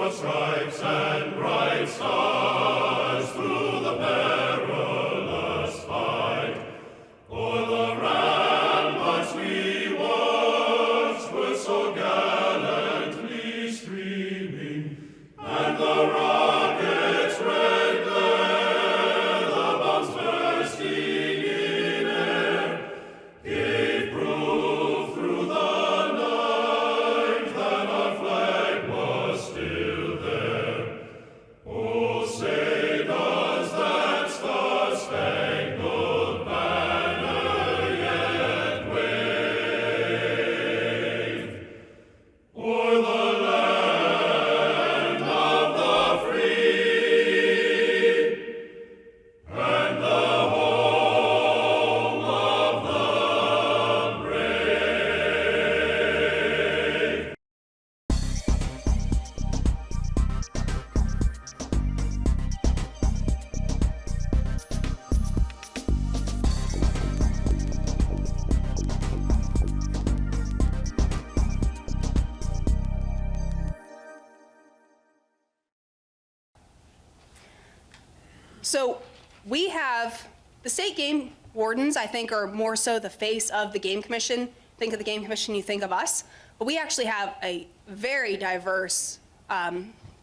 swept stripes and bright stars through the perilous fight. O'er the ramparts we watched were so gallantly streaming, and the rockets' red glare, the bombs bursting in air, gave proof through the night that our flag was still there. Oh, say does that star-spangled banner yet wave o'er the land of the free and the home of the brave? So we have the state game wardens, I think, are more so the face of the game commission. Think of the game commission, you think of us. But we actually have a very diverse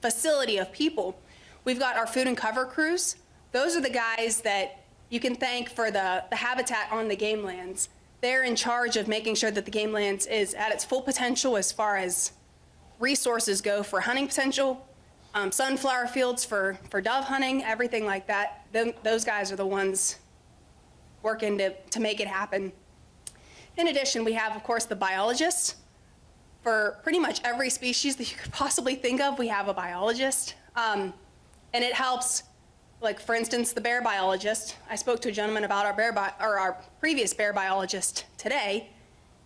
facility of people. We've got our food and cover crews. Those are the guys that you can thank for the habitat on the game lands. They're in charge of making sure that the game lands is at its full potential as far as resources go for hunting potential, sunflower fields for dove hunting, everything like that. Those guys are the ones working to make it happen. In addition, we have, of course, the biologists. For pretty much every species that you could possibly think of, we have a biologist. And it helps, like for instance, the bear biologist. I spoke to a gentleman about our previous bear biologist today.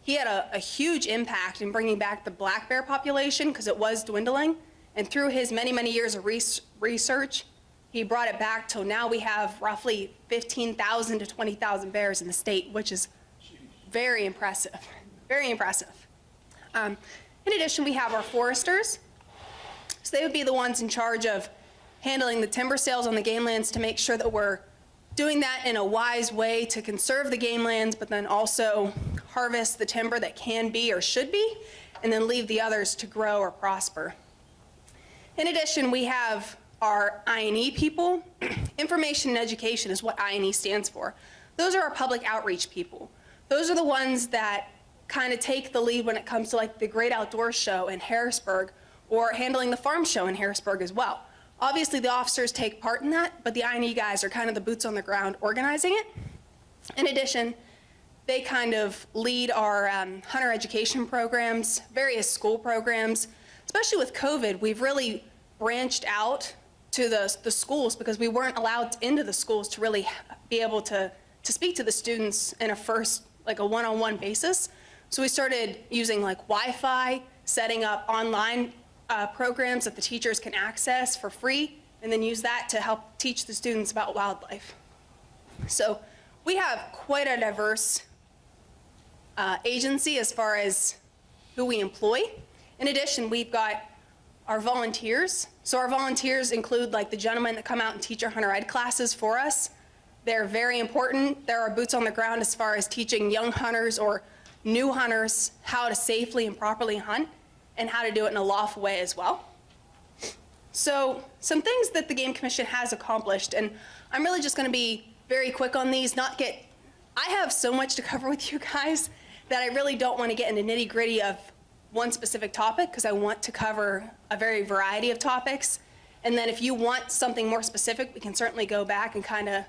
He had a huge impact in bringing back the black bear population because it was dwindling. And through his many, many years of research, he brought it back till now we have roughly 15,000 to 20,000 bears in the state, which is very impressive, very impressive. In addition, we have our foresters. So they would be the ones in charge of handling the timber sales on the game lands to make sure that we're doing that in a wise way to conserve the game lands, but then also harvest the timber that can be or should be, and then leave the others to grow or prosper. In addition, we have our I&E people. Information and education is what I&E stands for. Those are our public outreach people. Those are the ones that kind of take the lead when it comes to like the Great Outdoor Show in Harrisburg or handling the farm show in Harrisburg as well. Obviously, the officers take part in that, but the I&E guys are kind of the boots on the ground organizing it. In addition, they kind of lead our hunter education programs, various school programs. Especially with COVID, we've really branched out to the schools because we weren't allowed into the schools to really be able to speak to the students in a one-on-one basis. So we started using like Wi-Fi, setting up online programs that the teachers can access for free, and then use that to help teach the students about wildlife. So we have quite a diverse agency as far as who we employ. In addition, we've got our volunteers. So our volunteers include like the gentlemen that come out and teach our hunter ed classes for us. They're very important. They're our boots on the ground as far as teaching young hunters or new hunters how to safely and properly hunt and how to do it in a lawful way as well. So some things that the Game Commission has accomplished, and I'm really just going to be very quick on these, I have so much to cover with you guys that I really don't want to get into nitty-gritty of one specific topic because I want to cover a very variety of topics. And then if you want something more specific, we can certainly go back and kind of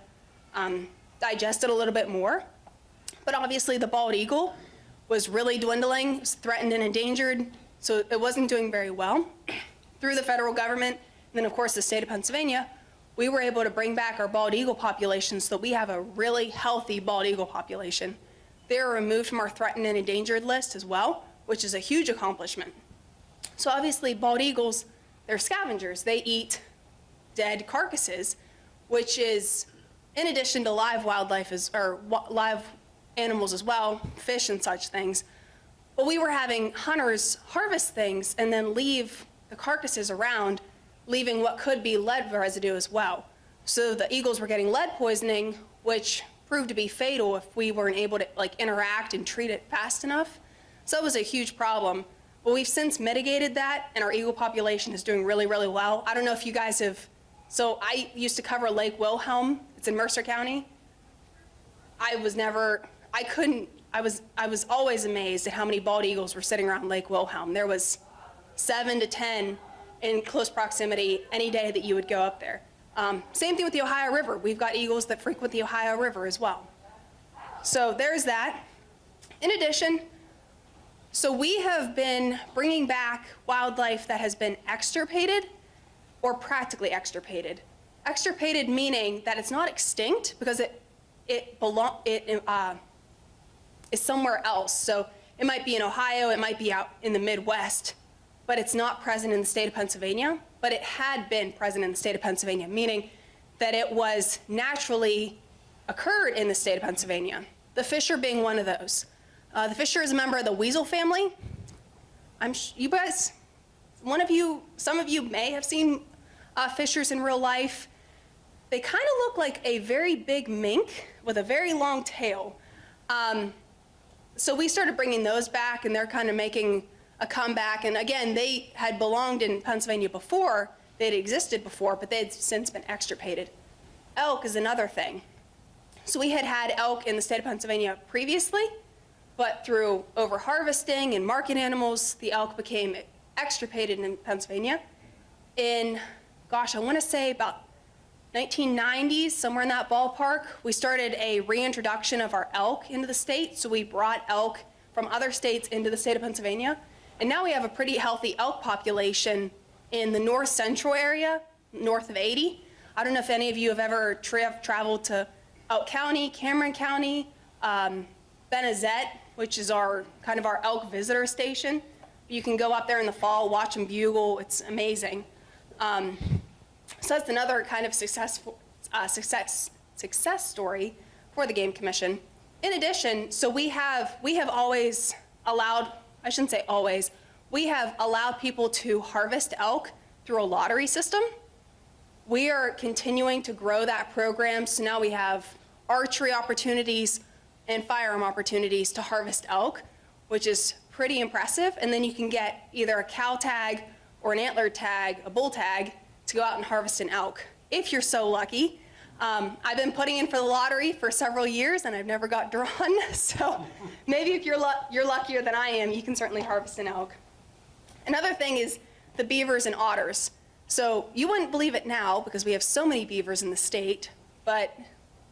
digest it a little bit more. But obviously the bald eagle was really dwindling, it was threatened and endangered, so it wasn't doing very well. Through the federal government, and then of course the state of Pennsylvania, we were able to bring back our bald eagle population so that we have a really healthy bald eagle population. They were removed from our threatened and endangered list as well, which is a huge accomplishment. So obviously bald eagles, they're scavengers. They eat dead carcasses, which is in addition to live wildlife live animals as well, fish and such things. But we were having hunters harvest things and then leave the carcasses around, leaving what could be lead residue as well. So the eagles were getting lead poisoning, which proved to be fatal if we weren't able to interact and treat it fast enough. So it was a huge problem. But we've since mitigated that, and our eagle population is doing really, really well. I don't know if you guys have, so I used to cover Lake Wilhelm. It's in Mercer County. I was always amazed at how many bald eagles were sitting around Lake Wilhelm. There was 7 to 10 in close proximity any day that you would go up there. Same thing with the Ohio River. We've got eagles that frequent the Ohio River as well. So there's that. In addition, so we have been bringing back wildlife that has been extirpated or practically extirpated. Extirpated meaning that it's not extinct because it is somewhere else. So it might be in Ohio, it might be out in the Midwest, but it's not present in the state of Pennsylvania, but it had been present in the state of Pennsylvania, meaning that it was naturally occurred in the state of Pennsylvania. The fisher being one of those. The fisher is a member of the weasel family. You guys, some of you may have seen fishers in real life. They kind of look like a very big mink with a very long tail. So we started bringing those back, and they're kind of making a comeback. And again, they had belonged in Pennsylvania before, they had existed before, but they had since been extirpated. Elk is another thing. So we had elk in the state of Pennsylvania previously, but through over-harvesting and market animals, the elk became extirpated in Pennsylvania. In, I want to say about 1990s, somewhere in that ballpark, we started a reintroduction of our elk into the state. So we brought elk from other states into the state of Pennsylvania. And now we have a pretty healthy elk population in the north central area, north of 80. I don't know if any of you have ever traveled to Elk County, Cameron County, Benezet, which is our elk visitor station. You can go up there in the fall, watch them bugle. It's amazing. So that's another kind of success story for the Game Commission. In addition, so we have always allowed, I shouldn't say always, we have allowed people to harvest elk through a lottery system. We are continuing to grow that program, so now we have archery opportunities and firearm opportunities to harvest elk, which is pretty impressive. And then you can get either a cow tag or an antler tag, a bull tag, to go out and harvest an elk, if you're so lucky. I've been putting in for the lottery for several years, and I've never got drawn. So maybe if you're luckier than I am, you can certainly harvest an elk. Another thing is the beavers and otters. So you wouldn't believe it now because we have so many beavers in the state, but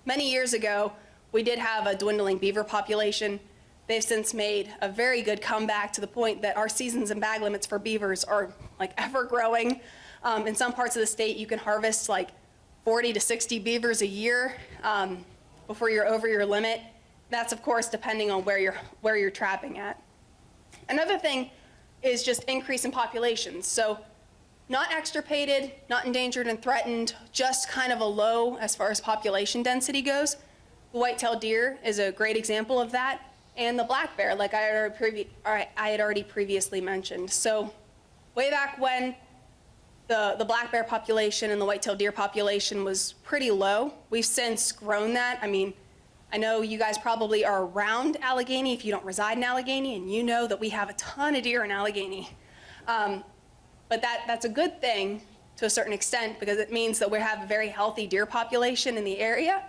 many years ago, we did have a dwindling beaver population. They've since made a very good comeback to the point that our seasons and bag limits for beavers are ever growing. In some parts of the state, you can harvest 40 to 60 beavers a year before you're over your limit. That's, of course, depending on where you're trapping at. Another thing is just increase in populations. So not extirpated, not endangered and threatened, just kind of a low as far as population density goes. The white-tailed deer is a great example of that, and the black bear, like I had already previously mentioned. So way back when, the black bear population and the white-tailed deer population was pretty low. We've since grown that. I mean, I know you guys probably are around Allegheny if you don't reside in Allegheny, and you know that we have a ton of deer in Allegheny. But that's a good thing to a certain extent because it means that we have a very healthy deer population in the area.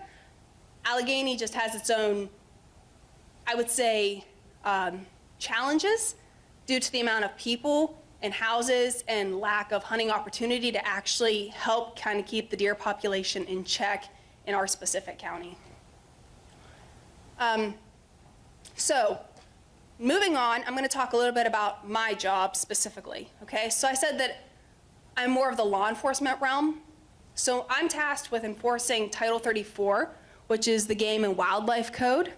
Allegheny just has its own, I would say, challenges due to the amount of people and houses and lack of hunting opportunity to actually help kind of keep the deer population in check in our specific county. So moving on, I'm going to talk a little bit about my job specifically. Okay, so I said that I'm more of the law enforcement realm. So I'm tasked with enforcing Title 34, which is the Game and Wildlife Code.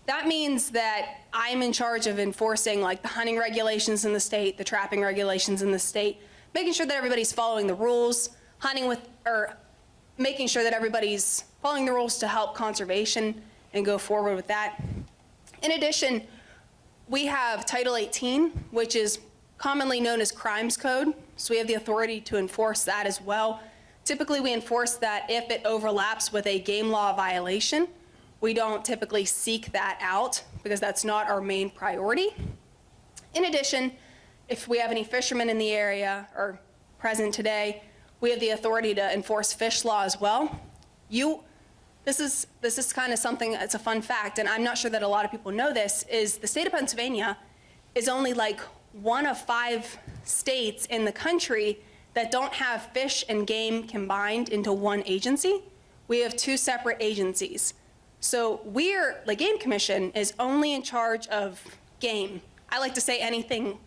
That means that I'm in charge of enforcing the hunting regulations in the state, the trapping regulations in the state, making sure that everybody's following the rules, making sure that everybody's following the rules to help conservation and go forward with that. In addition, we have Title 18, which is commonly known as crimes code. So we have the authority to enforce that as well. Typically, we enforce that if it overlaps with a game law violation. We don't typically seek that out because that's not our main priority. In addition, if we have any fishermen in the area or present today, we have the authority to enforce fish law as well. This is kind of something, it's a fun fact, and I'm not sure that a lot of people know this, is the state of Pennsylvania is only like one of 5 states in the country that don't have fish and game combined into one agency. We have 2 separate agencies. So the Game Commission is only in charge of game. I like to say anything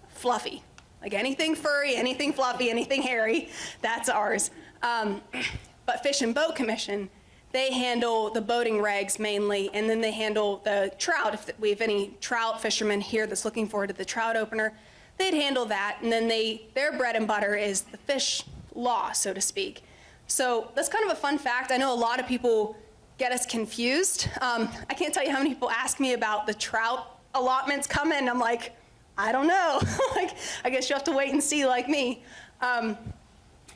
fluffy, like anything furry, anything fluffy, anything hairy, that's ours. But Fish and Boat Commission, they handle the boating regs mainly, and then they handle the trout. If we have any trout fishermen here that's looking forward to the trout opener, they'd handle that, and then their bread and butter is the fish law, so to speak. So that's kind of a fun fact. I know a lot of people get us confused. I can't tell you how many people ask me about the trout allotments coming. I'm like, I don't know. Like, I guess you have to wait and see like me.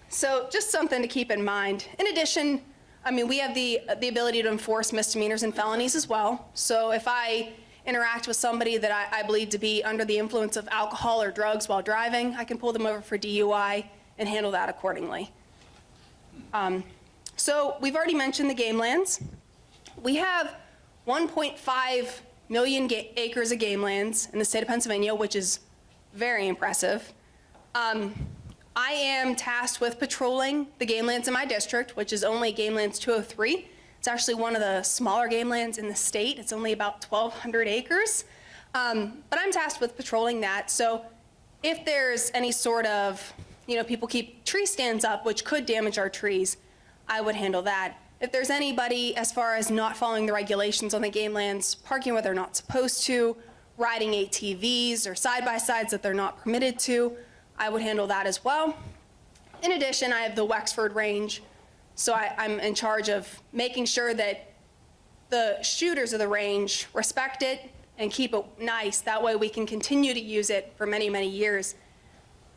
So just something to keep in mind. In addition, I mean, we have the ability to enforce misdemeanors and felonies as well. So if I interact with somebody that I believe to be under the influence of alcohol or drugs while driving, I can pull them over for DUI and handle that accordingly. So we've already mentioned the game lands. We have 1.5 million acres of game lands in the state of Pennsylvania, which is very impressive. I am tasked with patrolling the game lands in my district, which is only Game Lands 203. It's actually one of the smaller game lands in the state. It's only about 1,200 acres. But I'm tasked with patrolling that. So if there's any sort of, people keep tree stands up, which could damage our trees, I would handle that. If there's anybody, as far as not following the regulations on the game lands, parking where they're not supposed to, riding ATVs or side-by-sides that they're not permitted to, I would handle that as well. In addition, I have the Wexford Range, so I'm in charge of making sure that the shooters of the range respect it and keep it nice. That way we can continue to use it for many, many years.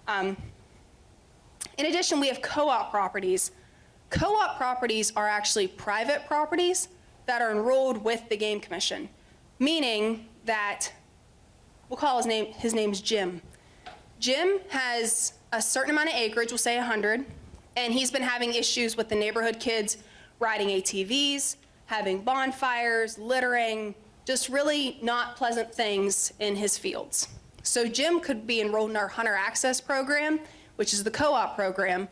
In addition, we have co-op properties. Co-op properties are actually private properties that are enrolled with the Game Commission, meaning that we'll call his name's Jim. Jim has a certain amount of acreage, we'll say 100, and he's been having issues with the neighborhood kids riding ATVs, having bonfires, littering, just really not pleasant things in his fields. So Jim could be enrolled in our Hunter Access Program, which is the co-op program,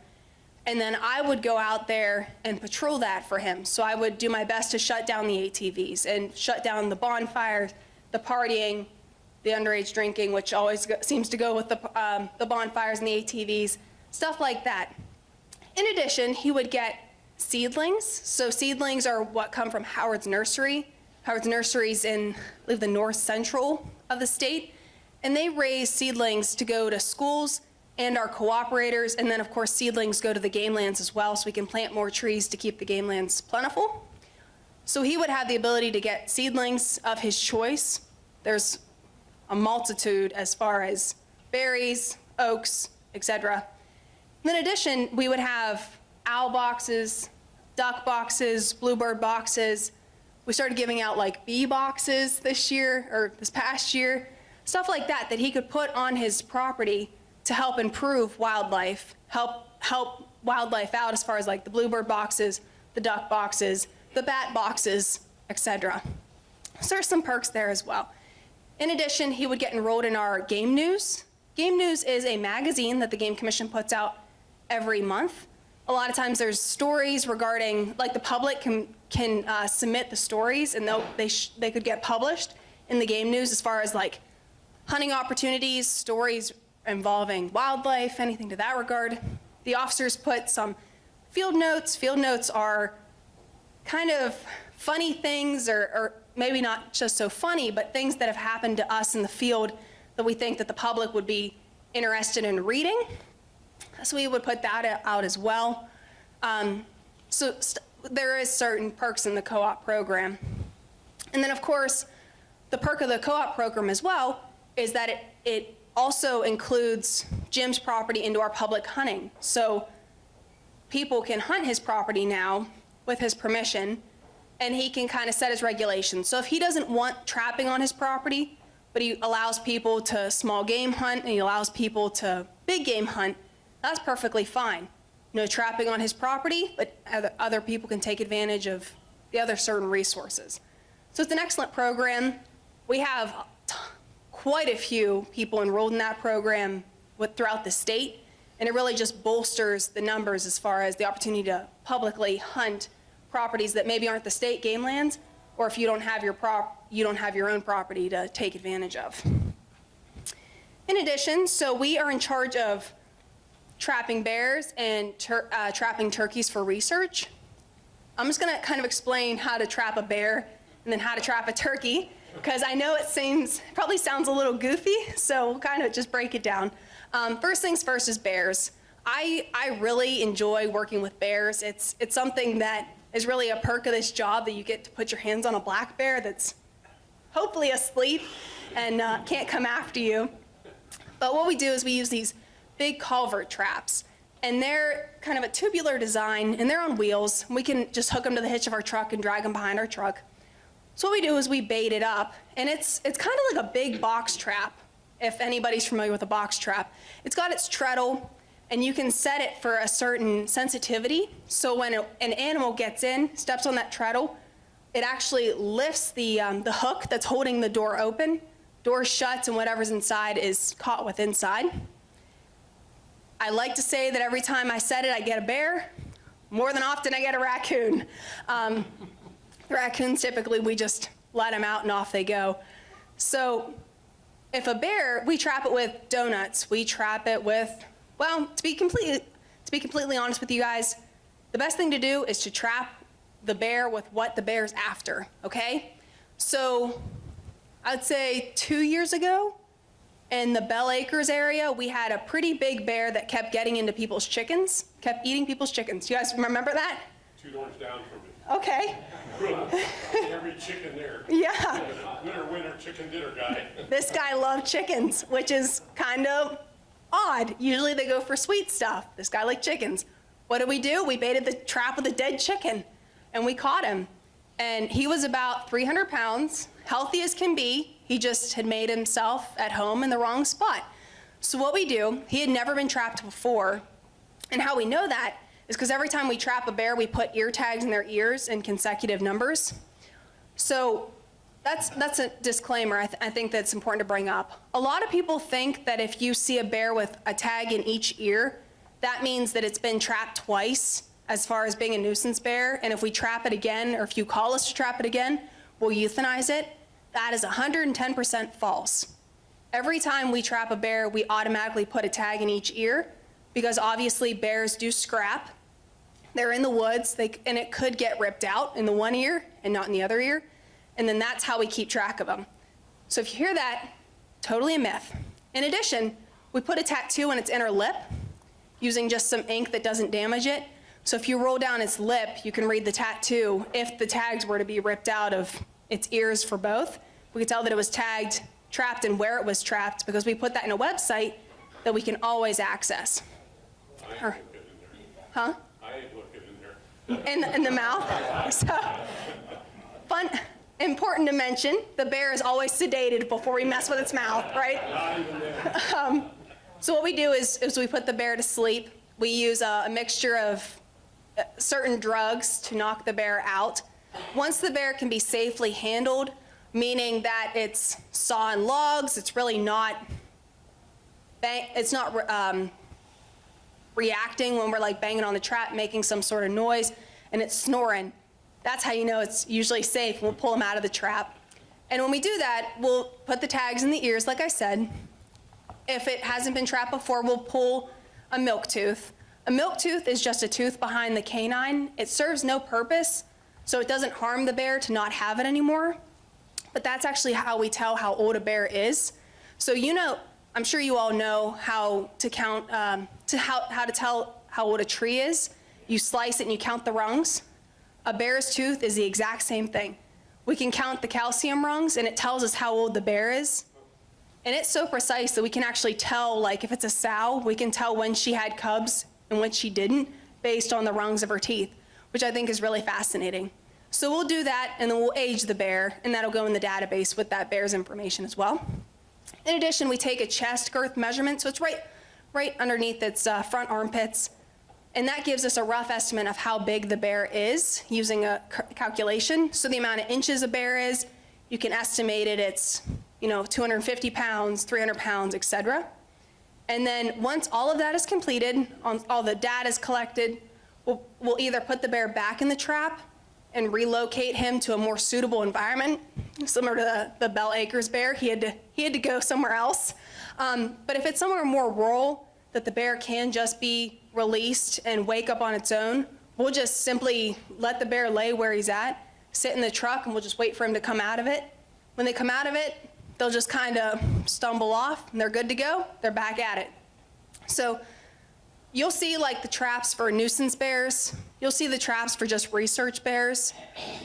and then I would go out there and patrol that for him. So I would do my best to shut down the ATVs and shut down the bonfires, the partying, the underage drinking, which always seems to go with the bonfires and the ATVs, stuff like that. In addition, he would get seedlings. So seedlings are what come from Howard's Nursery. Howard's Nursery is in, I believe, the north central of the state, and they raise seedlings to go to schools and our cooperators, and then of course seedlings go to the game lands as well, so we can plant more trees to keep the game lands plentiful. So he would have the ability to get seedlings of his choice. There's a multitude as far as berries, oaks, etc. In addition, we would have owl boxes, duck boxes, bluebird boxes. We started giving out like bee boxes this past year, stuff like that he could put on his property to help improve wildlife, help wildlife out as far as like the bluebird boxes, the duck boxes, the bat boxes, etc. So there's some perks there as well. In addition, he would get enrolled in our Game News. Game News is a magazine that the Game Commission puts out every month. A lot of times there's stories regarding, like the public can submit the stories and they could get published in the Game News as far as like hunting opportunities, stories involving wildlife, anything to that regard. The officers put some field notes. Field notes are kind of funny things or maybe not just so funny, but things that have happened to us in the field that we think that the public would be interested in reading. So we would put that out as well. There is certain perks in the co-op program. And then of course, the perk of the co-op program as well is that it also includes Jim's property into our public hunting. So people can hunt his property now with his permission, and he can kind of set his regulations. So if he doesn't want trapping on his property, but he allows people to small game hunt and he allows people to big game hunt, that's perfectly fine. No trapping on his property, but other people can take advantage of the other certain resources. So it's an excellent program. We have quite a few people enrolled in that program throughout the state, and it really just bolsters the numbers as far as the opportunity to publicly hunt properties that maybe aren't the state game lands, or if you don't have your own property to take advantage of. In addition, so we are in charge of trapping bears and trapping turkeys for research. I'm just gonna kind of explain how to trap a bear and then how to trap a turkey, because I know it probably sounds a little goofy, so we'll kind of just break it down. First things first is bears. I really enjoy working with bears. It's something that is really a perk of this job, that you get to put your hands on a black bear that's hopefully asleep and can't come after you. But what we do is we use these big culvert traps, and they're kind of a tubular design, and they're on wheels. We can just hook them to the hitch of our truck and drag them behind our truck. So what we do is we bait it up, and it's kind of like a big box trap, if anybody's familiar with a box trap. It's got its treadle, and you can set it for a certain sensitivity. So when an animal gets in, steps on that treadle, it actually lifts the hook that's holding the door open. Door shuts, and whatever's inside is caught with inside. I like to say that every time I set it, I get a bear. More than often, I get a raccoon. The raccoons, typically, we just let them out and off they go. So if a bear, we trap it with donuts. We trap it with, well, to be completely honest with you guys, the best thing to do is to trap the bear with what the bear's after, okay? So I'd say 2 years ago, in the Bell Acres area, we had a pretty big bear that kept getting into people's chickens, kept eating people's chickens. You guys remember that? 2 doors down from me. Okay. Every chicken there. Yeah. Winner, chicken dinner guy. This guy loved chickens, which is kind of odd. Usually they go for sweet stuff. This guy liked chickens. What did we do? We baited the trap with a dead chicken, and we caught him. And he was about 300 pounds, healthy as can be. He just had made himself at home in the wrong spot. So what we do, he had never been trapped before, and how we know that is because every time we trap a bear, we put ear tags in their ears in consecutive numbers. So that's a disclaimer I think that's important to bring up. A lot of people think that if you see a bear with a tag in each ear, that means that it's been trapped twice as far as being a nuisance bear, and if we trap it again, or if you call us to trap it again, we'll euthanize it. That is 110% false. Every time we trap a bear, we automatically put a tag in each ear, because obviously bears do scrap. They're in the woods, and it could get ripped out in the one ear and not in the other ear, and then that's how we keep track of them. So if you hear that, totally a myth. In addition, we put a tattoo on its inner lip using just some ink that doesn't damage it. So if you roll down its lip, you can read the tattoo. If the tags were to be ripped out of its ears for both, we could tell that it was tagged, trapped, and where it was trapped, because we put that in a website that we can always access. Huh? I look it in there. In the mouth. So, fun, important to mention, the bear is always sedated before we mess with its mouth, right? So what we do is we put the bear to sleep. We use a mixture of certain drugs to knock the bear out. Once the bear can be safely handled, meaning that it's sawing logs, it's really not, reacting when we're like banging on the trap, making some sort of noise, and it's snoring. That's how you know it's usually safe. We'll pull them out of the trap. And when we do that, we'll put the tags in the ears, like I said. If it hasn't been trapped before, we'll pull a milk tooth. A milk tooth is just a tooth behind the canine. It serves no purpose, so it doesn't harm the bear to not have it anymore. But that's actually how we tell how old a bear is. So you know, I'm sure you all know how to count, how to tell how old a tree is. You slice it and you count the rungs. A bear's tooth is the exact same thing. We can count the calcium rungs, and it tells us how old the bear is. And it's so precise that we can actually tell, like if it's a sow, we can tell when she had cubs and when she didn't based on the rungs of her teeth, which I think is really fascinating. So we'll do that, and then we'll age the bear, and that'll go in the database with that bear's information as well. In addition, we take a chest girth measurement, so it's right underneath its front armpits, and that gives us a rough estimate of how big the bear is using a calculation. So the amount of inches a bear is, you can estimate it, it's 250 pounds, 300 pounds, etc. And then once all of that is completed, all the data is collected, we'll either put the bear back in the trap and relocate him to a more suitable environment, similar to the Bell Acres bear. He had to go somewhere else. But if it's somewhere more rural that the bear can just be released and wake up on its own, we'll just simply let the bear lay where he's at, sit in the truck, and we'll just wait for him to come out of it. When they come out of it, they'll just kind of stumble off, and they're good to go. They're back at it. So you'll see like the traps for nuisance bears. You'll see the traps for just research bears.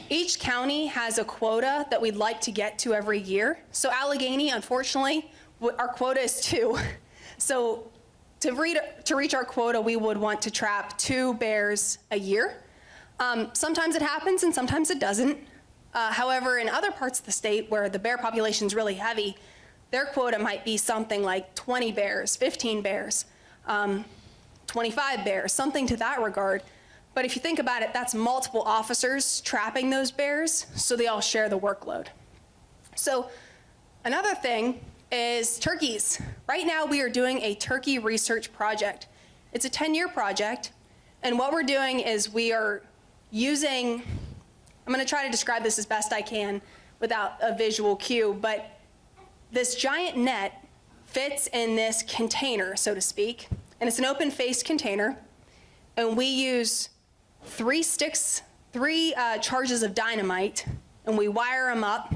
Each county has a quota that we'd like to get to every year. So Allegheny, unfortunately, our quota is 2. So to reach our quota, we would want to trap 2 bears a year. Sometimes it happens and sometimes it doesn't. However, in other parts of the state where the bear population is really heavy, their quota might be something like 20 bears, 15 bears, 25 bears, something to that regard. But if you think about it, that's multiple officers trapping those bears, so they all share the workload. So another thing is turkeys. Right now we are doing a turkey research project. It's a 10-year project, and what we're doing is we are using, I'm going to try to describe this as best I can without a visual cue, but this giant net fits in this container, so to speak, and it's an open-faced container, and we use 3 charges of dynamite, and we wire them up,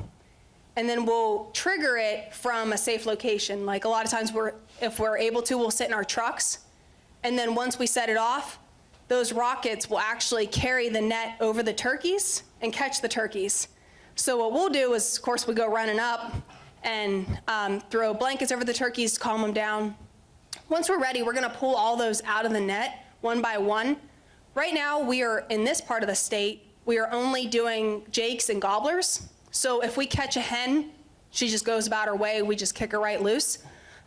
and then we'll trigger it from a safe location. Like a lot of times, if we're able to, we'll sit in our trucks, and then once we set it off, those rockets will actually carry the net over the turkeys and catch the turkeys. So what we'll do is, of course, we go running up and throw blankets over the turkeys, calm them down. Once we're ready, we're gonna pull all those out of the net one by one. Right now, we are in this part of the state, we are only doing jakes and gobblers. So if we catch a hen, she just goes about her way, we just kick her right loose.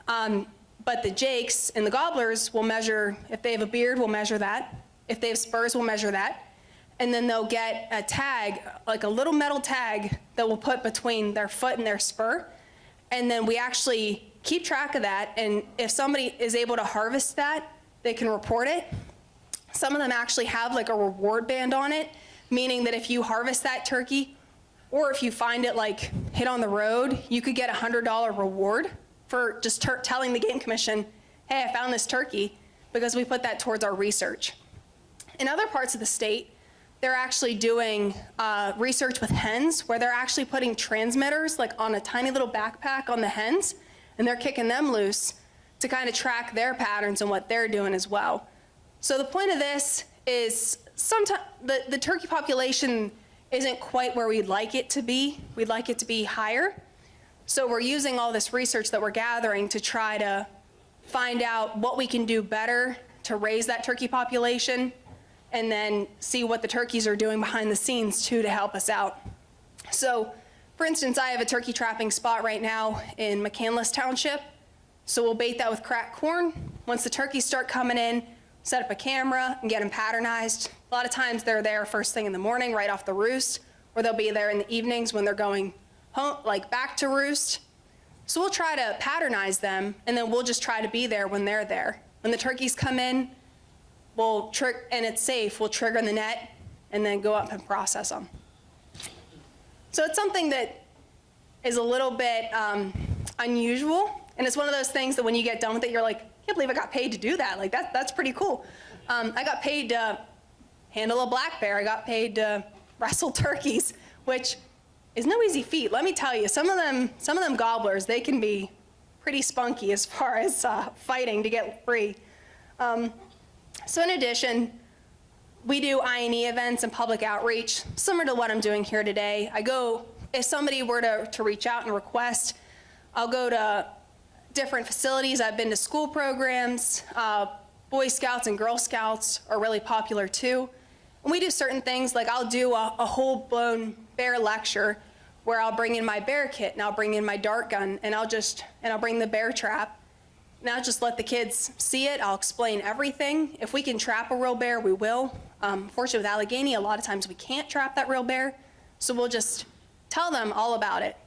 But the jakes and the gobblers will measure, if they have a beard, we'll measure that. If they have spurs, we'll measure that. And then they'll get a tag, like a little metal tag that we'll put between their foot and their spur. And then we actually keep track of that. And if somebody is able to harvest that, they can report it. Some of them actually have like a reward band on it, meaning that if you harvest that turkey, or if you find it like hit on the road, you could get a $100 reward for just telling the Game Commission, hey, I found this turkey, because we put that towards our research. In other parts of the state, they're actually doing research with hens, where they're actually putting transmitters like on a tiny little backpack on the hens, and they're kicking them loose to kind of track their patterns and what they're doing as well. So the point of this is sometimes the turkey population isn't quite where we'd like it to be. We'd like it to be higher. So we're using all this research that we're gathering to try to find out what we can do better to raise that turkey population, and then see what the turkeys are doing behind the scenes too to help us out. So for instance, I have a turkey trapping spot right now in McCandless Township. So we'll bait that with cracked corn. Once the turkeys start coming in, set up a camera and get them patternized. A lot of times they're there first thing in the morning, right off the roost, or they'll be there in the evenings when they're going home, like back to roost. So we'll try to patternize them, and then we'll just try to be there when they're there. When the turkeys come in, and it's safe, we'll trigger the net and then go up and process them. So it's something that is a little bit unusual, and it's one of those things that when you get done with it, you're like, I can't believe I got paid to do that. Like that's pretty cool. I got paid to handle a black bear. I got paid to wrestle turkeys, which is no easy feat. Let me tell you, some of them gobblers, they can be pretty spunky as far as fighting to get free. So in addition, we do I&E events and public outreach, similar to what I'm doing here today. If somebody were to reach out and request, I'll go to different facilities. I've been to school programs. Boy Scouts and Girl Scouts are really popular too. And we do certain things, like I'll do a whole-blown bear lecture where I'll bring in my bear kit and I'll bring in my dart gun and I'll bring the bear trap and I'll just let the kids see it. I'll explain everything. If we can trap a real bear, we will. Fortunately with Allegheny, a lot of times we can't trap that real bear, so we'll just tell them all about it.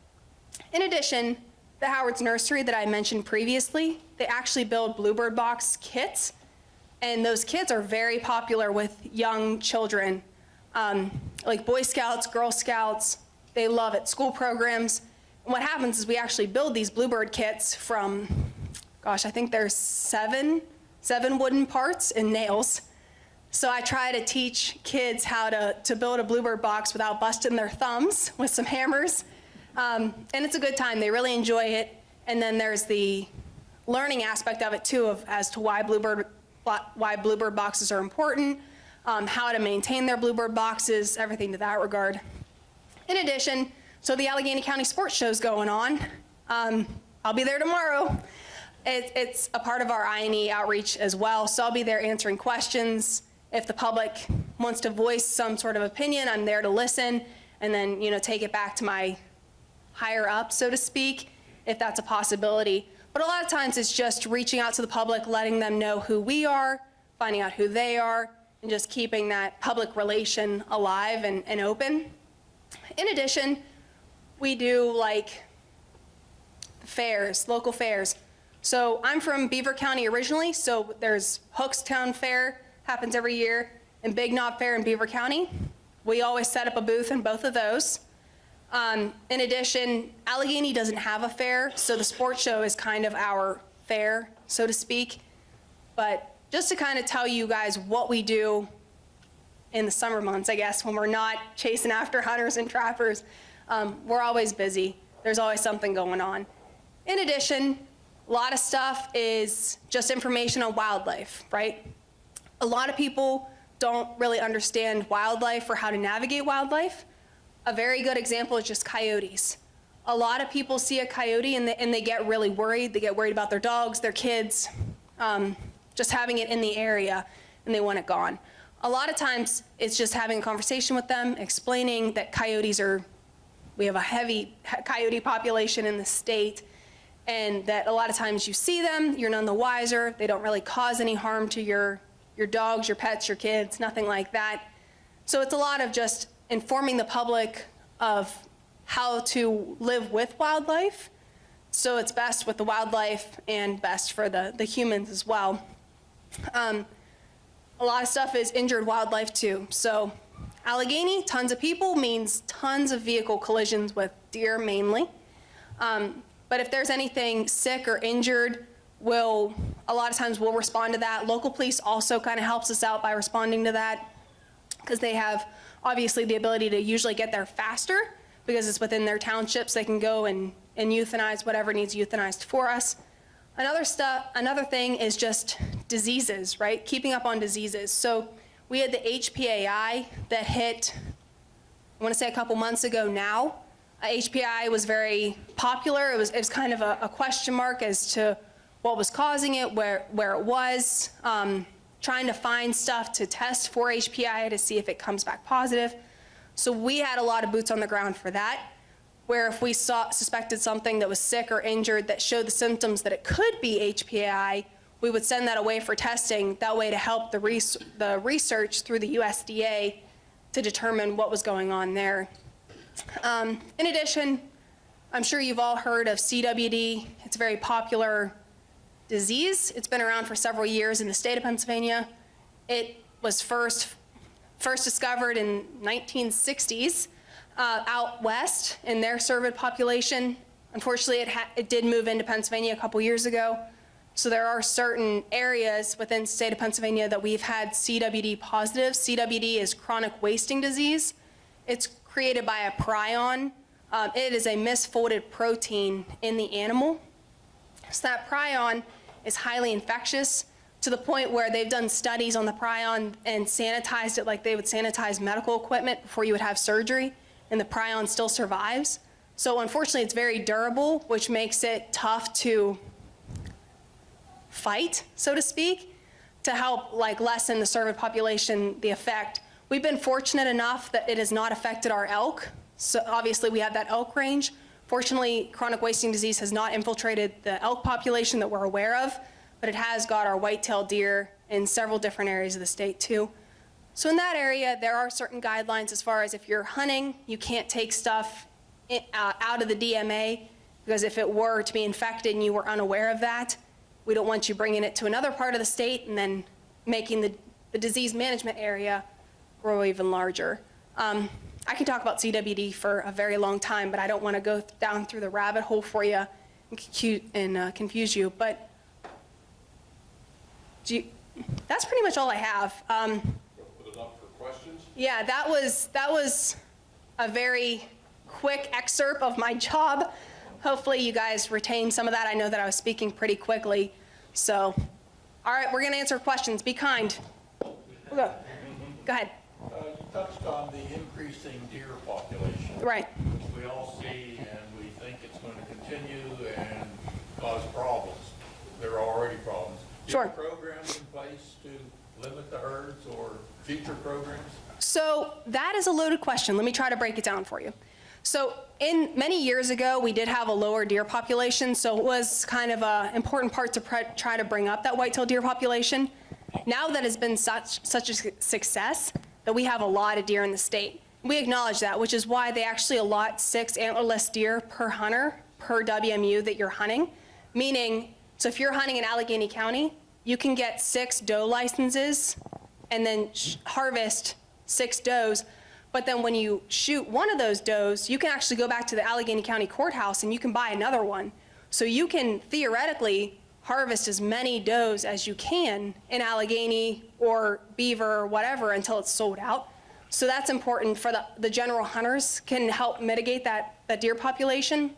In addition, the Howard's Nursery that I mentioned previously, they actually build Bluebird box kits, and those kits are very popular with young children, like Boy Scouts, Girl Scouts. They love it, school programs. And what happens is we actually build these Bluebird kits from, gosh, I think there's seven wooden parts and nails. So I try to teach kids how to build a Bluebird box without busting their thumbs with some hammers. And it's a good time. They really enjoy it. And then there's the learning aspect of it too, as to why Bluebird boxes are important, how to maintain their Bluebird boxes, everything to that regard. In addition, so the Allegheny County Sports Show's going on. I'll be there tomorrow. It's a part of our I&E outreach as well, so I'll be there answering questions. If the public wants to voice some sort of opinion, I'm there to listen and then, take it back to my higher up, so to speak, if that's a possibility. But a lot of times it's just reaching out to the public, letting them know who we are, finding out who they are, and just keeping that public relation alive and open. In addition, we do like fairs, local fairs. So I'm from Beaver County originally, so there's Hookstown Fair, happens every year, and Big Knob Fair in Beaver County. We always set up a booth in both of those. In addition, Allegheny doesn't have a fair, so the sports show is kind of our fair, so to speak. But just to kind of tell you guys what we do in the summer months, I guess, when we're not chasing after hunters and trappers, we're always busy. There's always something going on. In addition, a lot of stuff is just information on wildlife, right? A lot of people don't really understand wildlife or how to navigate wildlife. A very good example is just coyotes. A lot of people see a coyote and they get really worried. They get worried about their dogs, their kids, just having it in the area, and they want it gone. A lot of times it's just having a conversation with them, explaining that we have a heavy coyote population in the state, and that a lot of times you see them, you're none the wiser. They don't really cause any harm to your dogs, your pets, your kids, nothing like that. So it's a lot of just informing the public of how to live with wildlife, so it's best with the wildlife and best for the humans as well. A lot of stuff is injured wildlife too. So Allegheny, tons of people means tons of vehicle collisions with deer mainly. But if there's anything sick or injured, a lot of times we'll respond to that. Local police also kind of helps us out by responding to that, because they have obviously the ability to usually get there faster because it's within their townships. They can go and euthanize whatever needs euthanized for us. Another thing is just diseases, right? Keeping up on diseases. So we had the HPAI that hit, I want to say a couple months ago now. HPAI was very popular. It was kind of a question mark as to what was causing it, where it was, trying to find stuff to test for HPAI to see if it comes back positive. So we had a lot of boots on the ground for that, where if we suspected something that was sick or injured that showed the symptoms that it could be HPAI, we would send that away for testing, that way to help the research through the USDA to determine what was going on there. In addition, I'm sure you've all heard of CWD. It's a very popular disease. It's been around for several years in the state of Pennsylvania. It was first discovered in 1960s out west in their surveyed population. Unfortunately, it did move into Pennsylvania a couple years ago. So there are certain areas within the state of Pennsylvania that we've had CWD positive. CWD is chronic wasting disease. It's created by a prion. It is a misfolded protein in the animal. So that prion is highly infectious, to the point where they've done studies on the prion and sanitized it like they would sanitize medical equipment before you would have surgery, and the prion still survives. So unfortunately, it's very durable, which makes it tough to fight, so to speak, to help like lessen the cervid population, the effect. We've been fortunate enough that it has not affected our elk. So obviously we have that elk range. Fortunately, chronic wasting disease has not infiltrated the elk population that we're aware of, but it has got our white-tailed deer in several different areas of the state too. So in that area, there are certain guidelines as far as if you're hunting, you can't take stuff out of the DMA, because if it were to be infected and you were unaware of that, we don't want you bringing it to another part of the state and then making the disease management area grow even larger. I can talk about CWD for a very long time, but I don't want to go down through the rabbit hole for you and confuse you. But that's pretty much all I have. Put it up for questions. Yeah, that was a very quick excerpt of my job. Hopefully you guys retain some of that. I know that I was speaking pretty quickly. So, all right, we're going to answer questions. Be kind. Go ahead. You touched on the increasing deer population. Right. Which we all see, and we think it's going to continue and cause problems. There are already problems. Sure. Do you have programs in place to limit the herds or future programs? So that is a loaded question. Let me try to break it down for you. So many years ago, we did have a lower deer population, so it was kind of an important part to try to bring up that white-tailed deer population. Now that has been such a success that we have a lot of deer in the state. We acknowledge that, which is why they actually allot 6 antlerless deer per hunter per WMU that you're hunting. Meaning, so if you're hunting in Allegheny County, you can get 6 doe licenses and then harvest 6 does. But then when you shoot one of those does, you can actually go back to the Allegheny County courthouse and you can buy another one. So you can theoretically harvest as many does as you can in Allegheny or Beaver or whatever until it's sold out. So that's important for the general hunters, can help mitigate that deer population.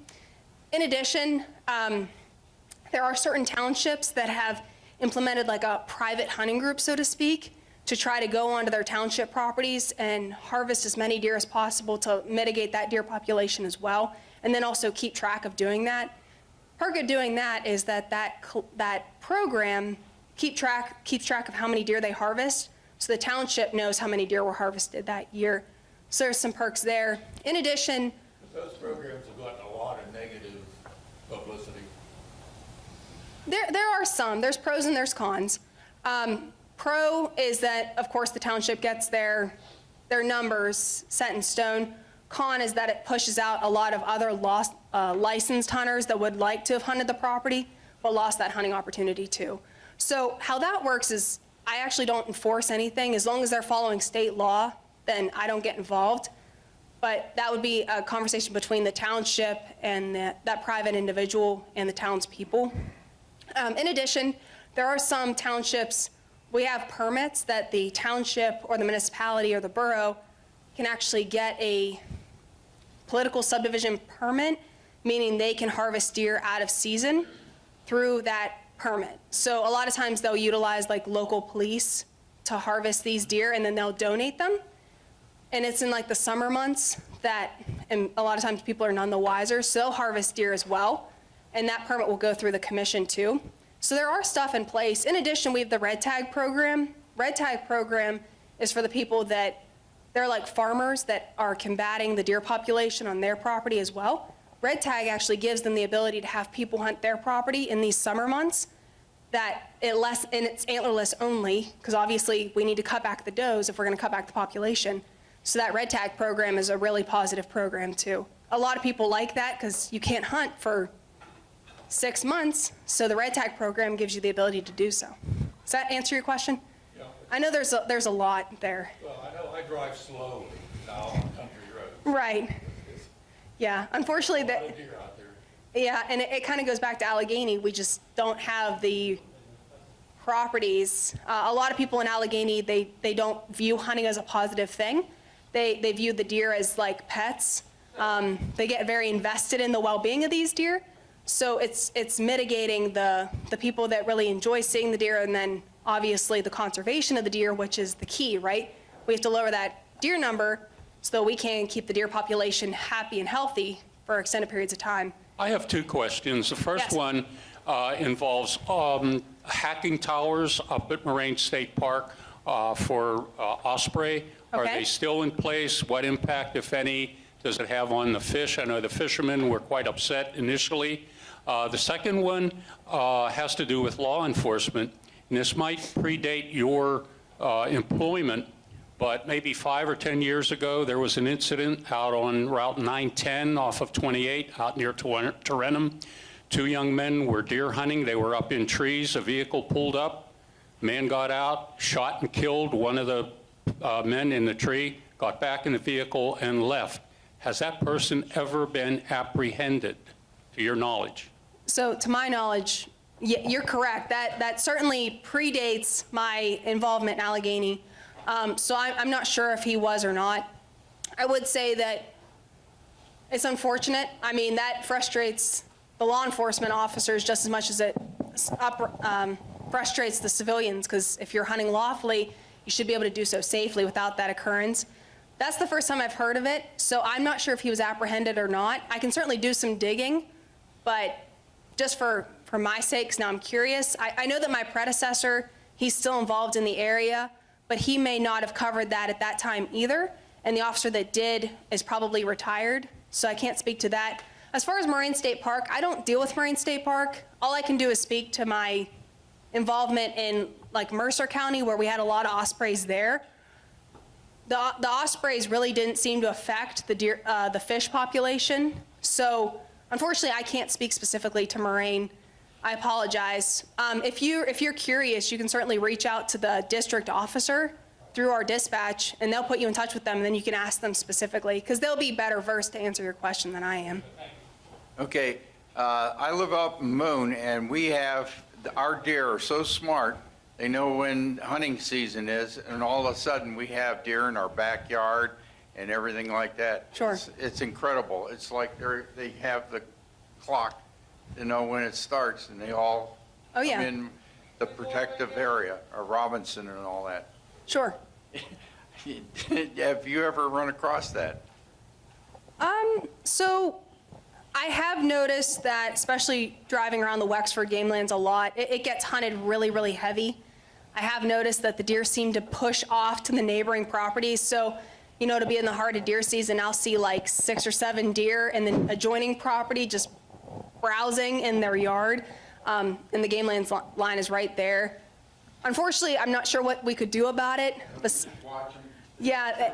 In addition, there are certain townships that have implemented like a private hunting group, so to speak, to try to go onto their township properties and harvest as many deer as possible to mitigate that deer population as well, and then also keep track of doing that. Part of doing that is that program keeps track of how many deer they harvest, so the township knows how many deer were harvested that year. So there's some perks there. In addition, Those programs have gotten a lot of negative publicity. there are some. There's pros and there's cons. Pro is that, of course, the township gets their numbers set in stone. Con is that it pushes out a lot of other licensed hunters that would like to have hunted the property, but lost that hunting opportunity too. So how that works is I actually don't enforce anything. As long as they're following state law, then I don't get involved. But that would be a conversation between the township and that private individual and the townspeople. In addition, there are some townships, we have permits that the township or the municipality or the borough can actually get a political subdivision permit, meaning they can harvest deer out of season through that permit. So a lot of times they'll utilize like local police to harvest these deer and then they'll donate them. And it's in like the summer months that, and a lot of times people are none the wiser, so they'll harvest deer as well. And that permit will go through the commission too. So there are stuff in place. In addition, we have the red tag program. Red tag program is for the people that, they're like farmers that are combating the deer population on their property as well. Red tag actually gives them the ability to have people hunt their property in these summer months, and it's antlerless only, because obviously we need to cut back the does if we're going to cut back the population. So that red tag program is a really positive program too. A lot of people like that because you can't hunt for 6 months, so the red tag program gives you the ability to do so. Does that answer your question? Yeah. I know there's a lot there. Well, I know I drive slowly now on country roads. Right. Yeah, unfortunately, A lot of deer out there. yeah, and it kind of goes back to Allegheny. We just don't have the properties. A lot of people in Allegheny, they don't view hunting as a positive thing. They view the deer as like pets. They get very invested in the well-being of these deer. So it's mitigating the people that really enjoy seeing the deer, and then obviously the conservation of the deer, which is the key, right? We have to lower that deer number so that we can keep the deer population happy and healthy for extended periods of time. I have 2 questions. The first Yes. one involves hacking towers up at Moraine State Park for osprey. Are Okay. they still in place? What impact, if any, does it have on the fish? I know the fishermen were quite upset initially. The second one has to do with law enforcement, and this might predate your employment, but maybe 5 or 10 years ago, there was an incident out on Route 910 off of 28 out near Tarentum. 2 young men were deer hunting. They were up in trees. A vehicle pulled up. Man got out, shot and killed one of the men in the tree, got back in the vehicle and left. Has that person ever been apprehended, to your knowledge? So to my knowledge, you're correct. That certainly predates my involvement in Allegheny. So I'm not sure if he was or not. I would say that it's unfortunate. I mean, that frustrates the law enforcement officers just as much as it frustrates the civilians, because if you're hunting lawfully, you should be able to do so safely without that occurrence. That's the first time I've heard of it, so I'm not sure if he was apprehended or not. I can certainly do some digging, but just for my sakes, now I'm curious. I know that my predecessor, he's still involved in the area, but he may not have covered that at that time either, and the officer that did is probably retired, so I can't speak to that. As far as Moraine State Park, I don't deal with Moraine State Park. All I can do is speak to my involvement in like Mercer County, where we had a lot of ospreys there. The ospreys really didn't seem to affect the deer, the fish population. So unfortunately, I can't speak specifically to Moraine. I apologize. If you're curious, you can certainly reach out to the district officer through our dispatch, and they'll put you in touch with them, and then you can ask them specifically, because they'll be better versed to answer your question than I am. Okay, I live up in Moon, and we have, our deer are so smart, they know when hunting season is, and all of a sudden, we have deer in our backyard and everything like that. Sure. It's incredible. It's like they have the clock to know when it starts, and they all Oh, yeah. come in the protective area, or Robinson and all that. Sure. Have you ever run across that? So I have noticed that, especially driving around the Wexford game lands a lot, it gets hunted really, really heavy. I have noticed that the deer seem to push off to the neighboring properties. So, you know, to be in the heart of deer season, I'll see like 6 or 7 deer in the adjoining property just browsing in their yard. And the game lands line is right there. Unfortunately, I'm not sure what we could do about it. Yeah,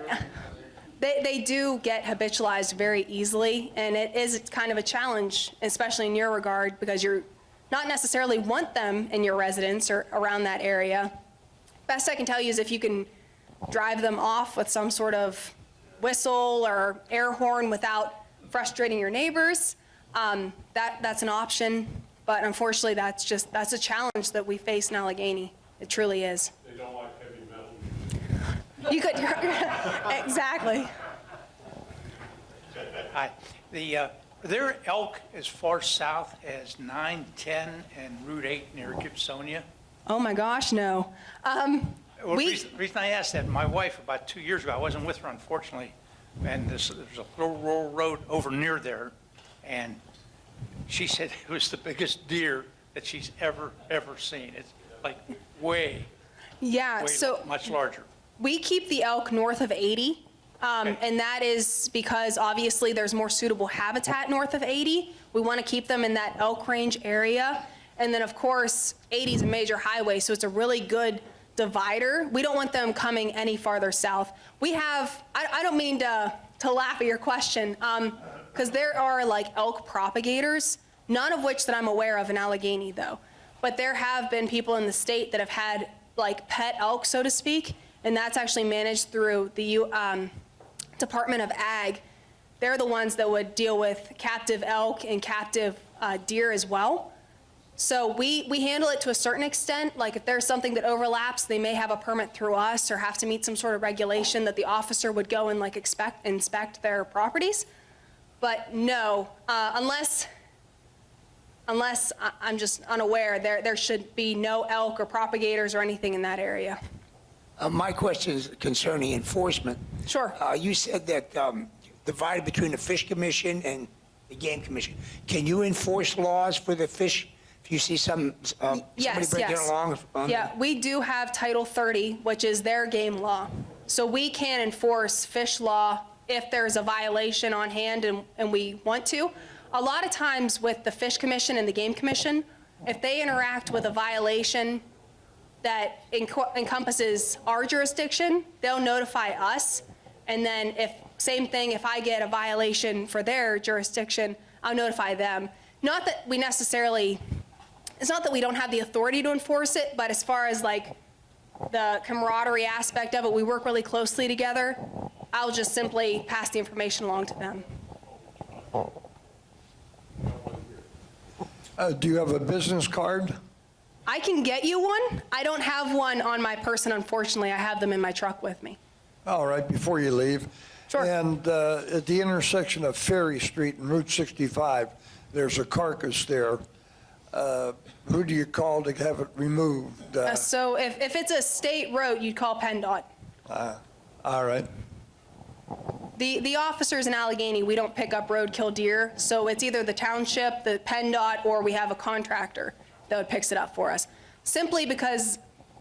they do get habitualized very easily, and it is kind of a challenge, especially in your regard, because you're not necessarily want them in your residence or around that area. Best I can tell you is if you can drive them off with some sort of whistle or air horn without frustrating your neighbors, that's an option. But unfortunately, that's a challenge that we face in Allegheny. It truly is. They don't like heavy metal. You could, exactly. Hi. Are there elk as far south as 9, 10, and Route 8 near Gibsonia? Oh my gosh, no. Well, the We, reason I asked that, my wife, about 2 years ago, I wasn't with her, unfortunately, and there's a little rural road over near there, and she said it was the biggest deer that she's ever seen. It's like way so much larger. we keep the elk north of 80, and that is because obviously there's more suitable habitat north of 80. We want to keep them in that elk range area. And then of course, 80 is a major highway, so it's a really good divider. We don't want them coming any farther south. We have, I don't mean to laugh at your question, because there are like elk propagators, none of which that I'm aware of in Allegheny though. But there have been people in the state that have had like pet elk, so to speak, and that's actually managed through the Department of Ag. They're the ones that would deal with captive elk and captive deer as well. So we handle it to a certain extent. Like if there's something that overlaps, they may have a permit through us or have to meet some sort of regulation that the officer would go and like inspect their properties. But no, unless I'm just unaware, there should be no elk or propagators or anything in that area. My question is concerning enforcement. Sure. You said that divided between the Fish Commission and the Game Commission. Can you enforce laws for the Fish If you see somebody Yes, breaking yes. along. Yeah, we do have Title 30, which is their game law. So we can enforce fish law if there's a violation on hand and we want to. A lot of times with the Fish Commission and the Game Commission, if they interact with a violation that encompasses our jurisdiction, they'll notify us. And then same thing, if I get a violation for their jurisdiction, I'll notify them. Not that we necessarily, it's not that we don't have the authority to enforce it, but as far as like the camaraderie aspect of it, we work really closely together. I'll just simply pass the information along to them. Do you have a business card? I can get you one. I don't have one on my person, unfortunately. I have them in my truck with me. All right, before you leave. Sure. And at the intersection of Ferry Street and Route 65, there's a carcass there. Who do you call to have it removed? So if it's a state road, you'd call PennDOT. All right. The officers in Allegheny, we don't pick up roadkill deer, so it's either the township, the PennDOT, or we have a contractor that picks it up for us. Simply because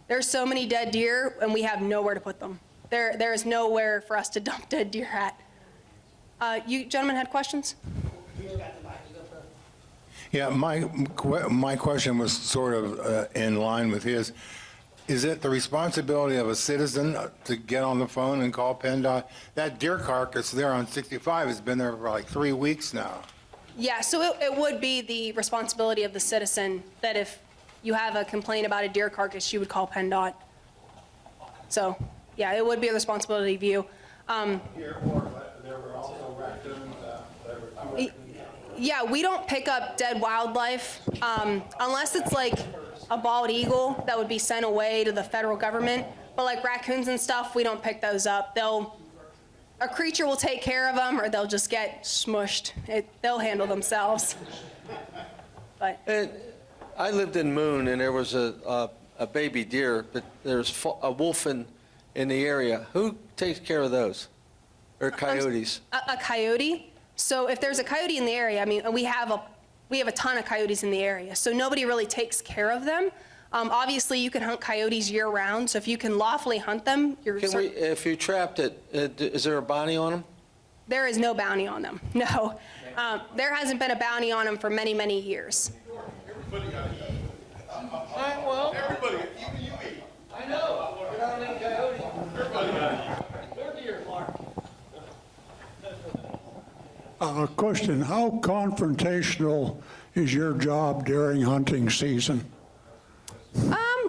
there's so many dead deer and we have nowhere to put them. There is nowhere for us to dump dead deer at. You gentlemen had questions? Yeah, my question was sort of in line with his. Is it the responsibility of a citizen to get on the phone and call PennDOT? That deer carcass there on 65 has been there for like 3 weeks now. Yeah, so it would be the responsibility of the citizen that if you have a complaint about a deer carcass, you would call PennDOT. So, yeah, it would be a responsibility of you. There were also raccoons. Yeah, we don't pick up dead wildlife unless it's like a bald eagle that would be sent away to the federal government. But like raccoons and stuff, we don't pick those up. A creature will take care of them, or they'll just get smushed. They'll handle themselves. But I lived in Moon, and there was a baby deer, but there's a wolf in the area. Who takes care of those? Or coyotes? a coyote. So if there's a coyote in the area, I mean, we have a ton of coyotes in the area, so nobody really takes care of them. Obviously, you can hunt coyotes year-round, so if you can lawfully hunt them, If you trapped it, is there a bounty on them? there is no bounty on them. No, there hasn't been a bounty on them for many, many years. Everybody, even you eat. I know. You're not an coyote. Everybody got to eat. Question, how confrontational is your job during hunting season?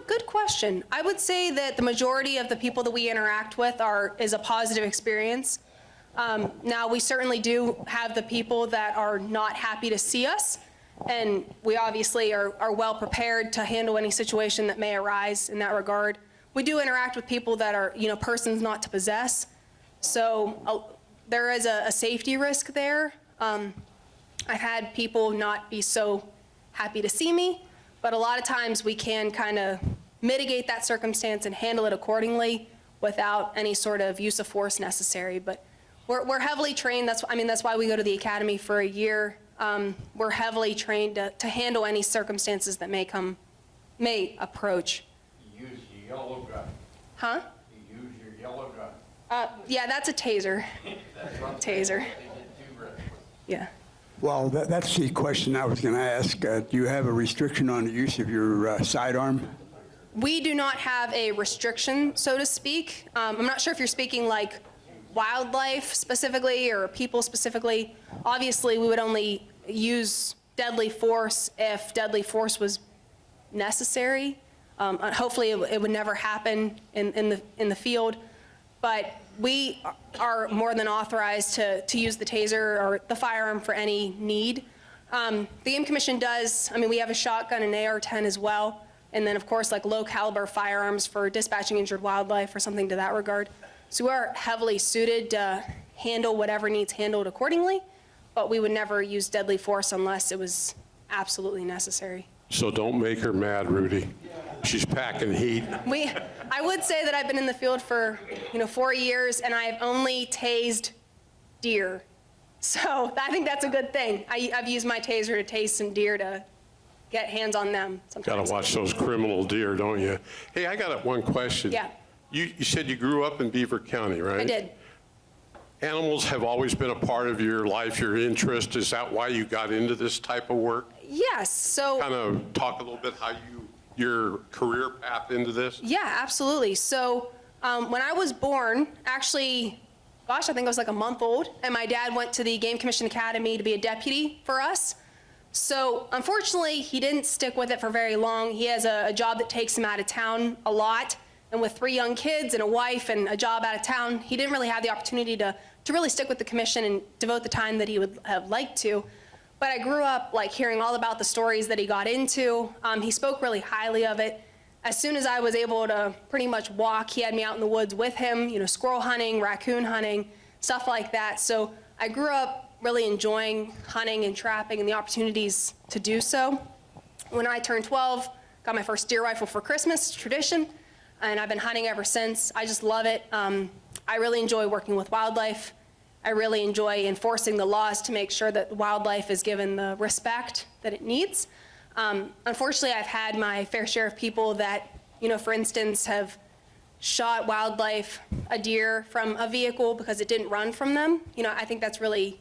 Good question. I would say that the majority of the people that we interact with is a positive experience. Now, we certainly do have the people that are not happy to see us, and we obviously are well prepared to handle any situation that may arise in that regard. We do interact with people that are, persons not to possess, so there is a safety risk there. I've had people not be so happy to see me, but a lot of times we can kind of mitigate that circumstance and handle it accordingly without any sort of use of force necessary. But we're heavily trained. That's why we go to the academy for a year. We're heavily trained to handle any circumstances that may approach. You use your yellow gun. Huh? You use your yellow gun. Yeah, that's a taser. Taser. Yeah. Well, that's the question I was going to ask. Do you have a restriction on the use of your sidearm? We do not have a restriction, so to speak. I'm not sure if you're speaking like wildlife specifically or people specifically. Obviously, we would only use deadly force if deadly force was necessary. Hopefully, it would never happen in the field. But we are more than authorized to use the taser or the firearm for any need. The Game Commission does, we have a shotgun and AR-10 as well. And then, of course, like low caliber firearms for dispatching injured wildlife or something to that regard. So we are heavily suited to handle whatever needs handled accordingly, but we would never use deadly force unless it was absolutely necessary. So don't make her mad, Rudy. She's packing heat. I would say that I've been in the field for 4 years, and I've only tased deer. So I think that's a good thing. I've used my taser to tase some deer to get hands on them sometimes. Got to watch those criminal deer, don't you? Hey, I got one question. Yeah. You said you grew up in Beaver County, right? I did. Animals have always been a part of your life, your interest. Is that why you got into this type of work? Yes, so. Kind of talk a little bit how your career path into this? Yeah, absolutely. So when I was born, actually, gosh, I think I was like a month old, and my dad went to the Game Commission Academy to be a deputy for us. So unfortunately, he didn't stick with it for very long. He has a job that takes him out of town a lot, and with 3 young kids and a wife and a job out of town, he didn't really have the opportunity to really stick with the commission and devote the time that he would have liked to. But I grew up like hearing all about the stories that he got into. He spoke really highly of it. As soon as I was able to pretty much walk, he had me out in the woods with him, you know, squirrel hunting, raccoon hunting, stuff like that. So I grew up really enjoying hunting and trapping and the opportunities to do so. When I turned 12, got my first deer rifle for Christmas, tradition, and I've been hunting ever since. I just love it. I really enjoy working with wildlife. I really enjoy enforcing the laws to make sure that wildlife is given the respect that it needs. Unfortunately, I've had my fair share of people that, you know, for instance, have shot wildlife, a deer from a vehicle because it didn't run from them. You know, I think that's really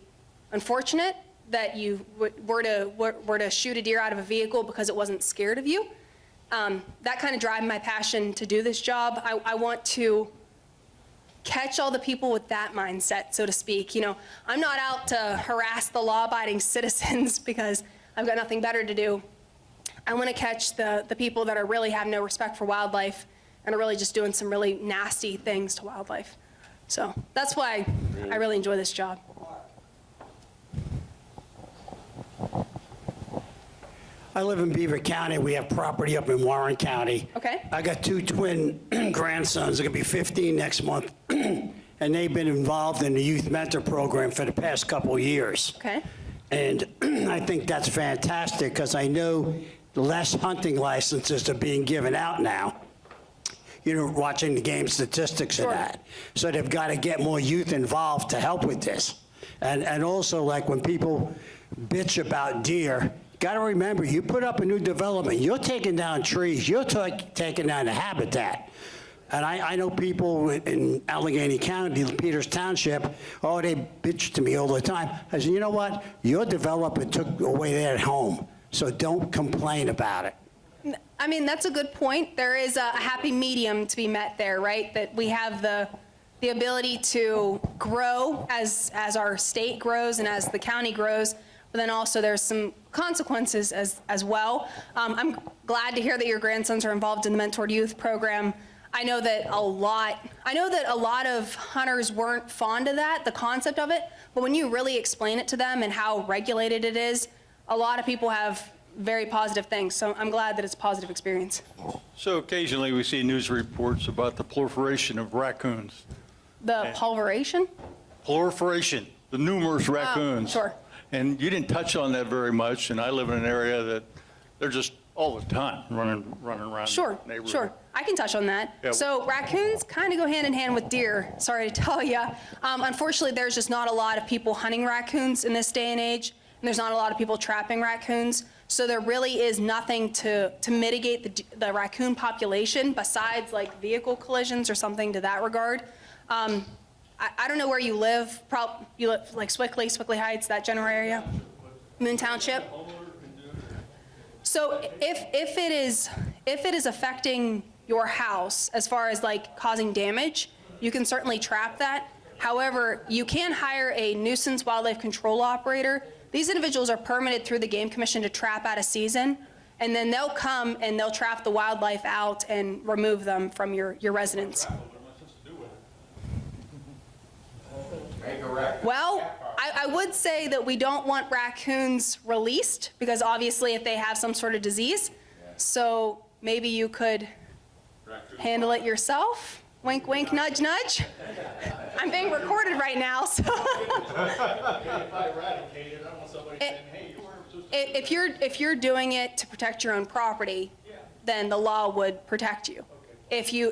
unfortunate that you were to shoot a deer out of a vehicle because it wasn't scared of you. That kind of drives my passion to do this job. I want to catch all the people with that mindset, so to speak. You know, I'm not out to harass the law-abiding citizens because I've got nothing better to do. I want to catch the people that are really have no respect for wildlife and are really just doing some really nasty things to wildlife. So that's why I really enjoy this job. I live in Beaver County. We have property up in Warren County. Okay. I got 2 twin grandsons. They're going to be 15 next month. And they've been involved in the youth mentor program for the past couple of years. Okay. And I think that's fantastic because I know less hunting licenses are being given out now. You know, watching the game statistics Sure. of that. So they've got to get more youth involved to help with this. And also, like when people bitch about deer, got to remember, you put up a new development, you're taking down trees, you're taking down the habitat. And I know people in Allegheny County, Peters Township, oh, they bitch to me all the time. I said, you know what? Your developer took away their home, so don't complain about it. I mean, that's a good point. There is a happy medium to be met there, right? That we have the ability to grow as our state grows and as the county grows, but then also there's some consequences as well. I'm glad to hear that your grandsons are involved in the Mentored Youth program. I know that a lot of hunters weren't fond of that, the concept of it, but when you really explain it to them and how regulated it is, a lot of people have very positive things. So I'm glad that it's a positive experience. So occasionally we see news reports about the proliferation of raccoons. The pulverization? Proliferation, the numerous raccoons. Sure. And you didn't touch on that very much, and I live in an area that they're just all the time running around Sure, the neighborhood. sure. I can touch on that. Yeah. So raccoons kind of go hand in hand with deer, sorry to tell you. Unfortunately, there's just not a lot of people hunting raccoons in this day and age, and there's not a lot of people trapping raccoons. So there really is nothing to mitigate the raccoon population besides like vehicle collisions or something to that regard. I don't know where you live. You live like Swickley Heights, that general area? Moon Township? So if it is affecting your house as far as like causing damage, you can certainly trap that. However, you can hire a nuisance wildlife control operator. These individuals are permitted through the Game Commission to trap out of season, and then they'll come and they'll trap the wildlife out and remove them from your residence. Well, I would say that we don't want raccoons released because obviously if they have some sort of disease, so maybe you could handle it yourself. Wink, wink, nudge, nudge. I'm being recorded right now, so. If you're doing it to protect your own property, then the law would protect you. If you,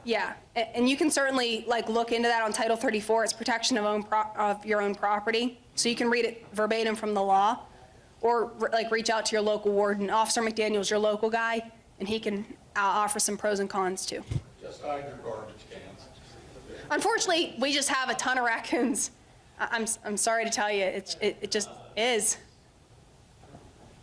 yeah, and you can certainly like look into that on Title 34. It's protection of your own property, so you can read it verbatim from the law. or like reach out to your local warden. Officer McDaniel's your local guy, and he can offer some pros and cons too. Just hide your garbage cans. Unfortunately, we just have a ton of raccoons. I'm sorry to tell you, it just is.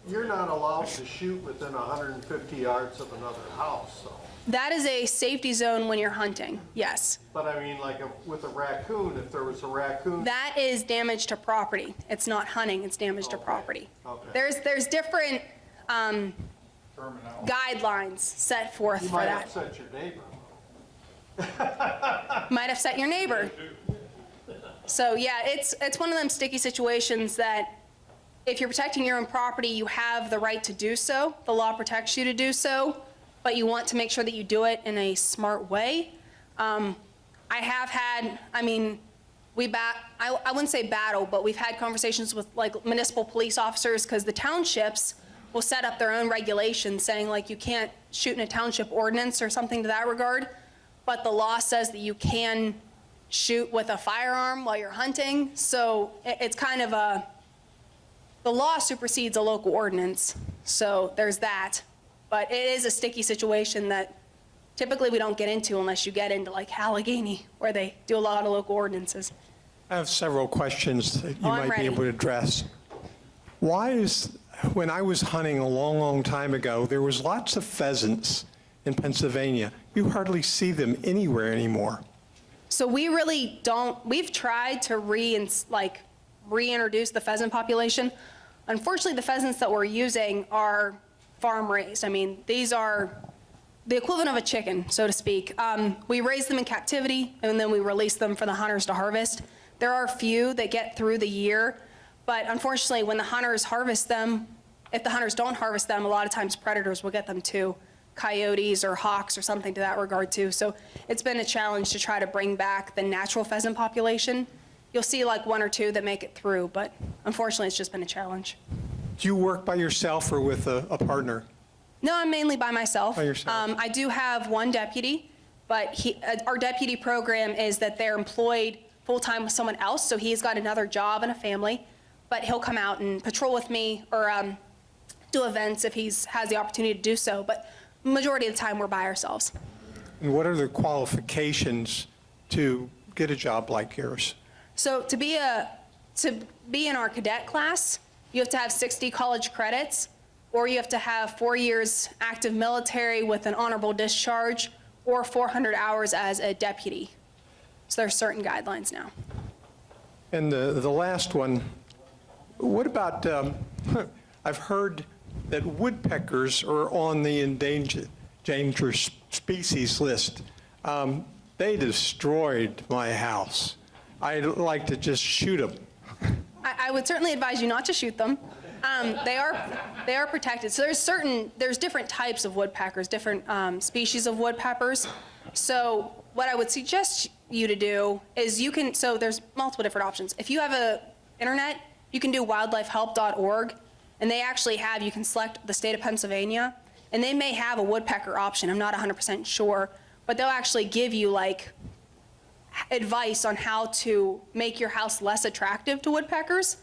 You're not allowed to shoot within 150 yards of another house, though. That is a safety zone when you're hunting, yes. But I mean, like with a raccoon, if there was a raccoon. That is damage to property. It's not hunting, it's damage to property. There's different guidelines set forth You for might that. upset your neighbor. Might upset your neighbor. So yeah, it's one of them sticky situations that if you're protecting your own property, you have the right to do so. The law protects you to do so, but you want to make sure that you do it in a smart way. I have had, I mean, I wouldn't say battle, but we've had conversations with like municipal police officers because the townships will set up their own regulations saying like you can't shoot in a township ordinance or something to that regard, but the law says that you can shoot with a firearm while you're hunting. So it's kind of the law supersedes a local ordinance. So there's that. But it is a sticky situation that typically we don't get into unless you get into like Allegheny, where they do a lot of local ordinances. I have several questions that you I'm might ready. be able to address. Why is, when I was hunting a long, long time ago, there was lots of pheasants in Pennsylvania. You hardly see them anywhere anymore. So we really don't, we've tried to reintroduce the pheasant population. Unfortunately, the pheasants that we're using are farm raised. I mean, these are the equivalent of a chicken, so to speak. We raise them in captivity and then we release them for the hunters to harvest. There are a few that get through the year, but unfortunately, when the hunters harvest them, if the hunters don't harvest them, a lot of times predators will get them too. Coyotes or hawks or something to that regard too. So it's been a challenge to try to bring back the natural pheasant population. You'll see like one or two that make it through, but unfortunately, it's just been a challenge. Do you work by yourself or with a partner? No, I'm mainly by myself. By yourself. I do have one deputy, but our deputy program is that they're employed full-time with someone else, so he's got another job and a family, but he'll come out and patrol with me or do events if he has the opportunity to do so, but majority of the time we're by ourselves. And what are the qualifications to get a job like yours? So to be in our cadet class, you have to have 60 college credits, or you have to have 4 years active military with an honorable discharge, or 400 hours as a deputy. So there are certain guidelines now. And the last one, what about, I've heard that woodpeckers are on the endangered species list. They destroyed my house. I'd like to just shoot them. I would certainly advise you not to shoot them. They are protected. So there's different types of woodpeckers, different species of woodpeckers. So what I would suggest you to do is so there's multiple different options. If you have a internet, you can do wildlifehelp.org, and they actually you can select the state of Pennsylvania, and they may have a woodpecker option. I'm not 100% sure, but they'll actually give you like advice on how to make your house less attractive to woodpeckers.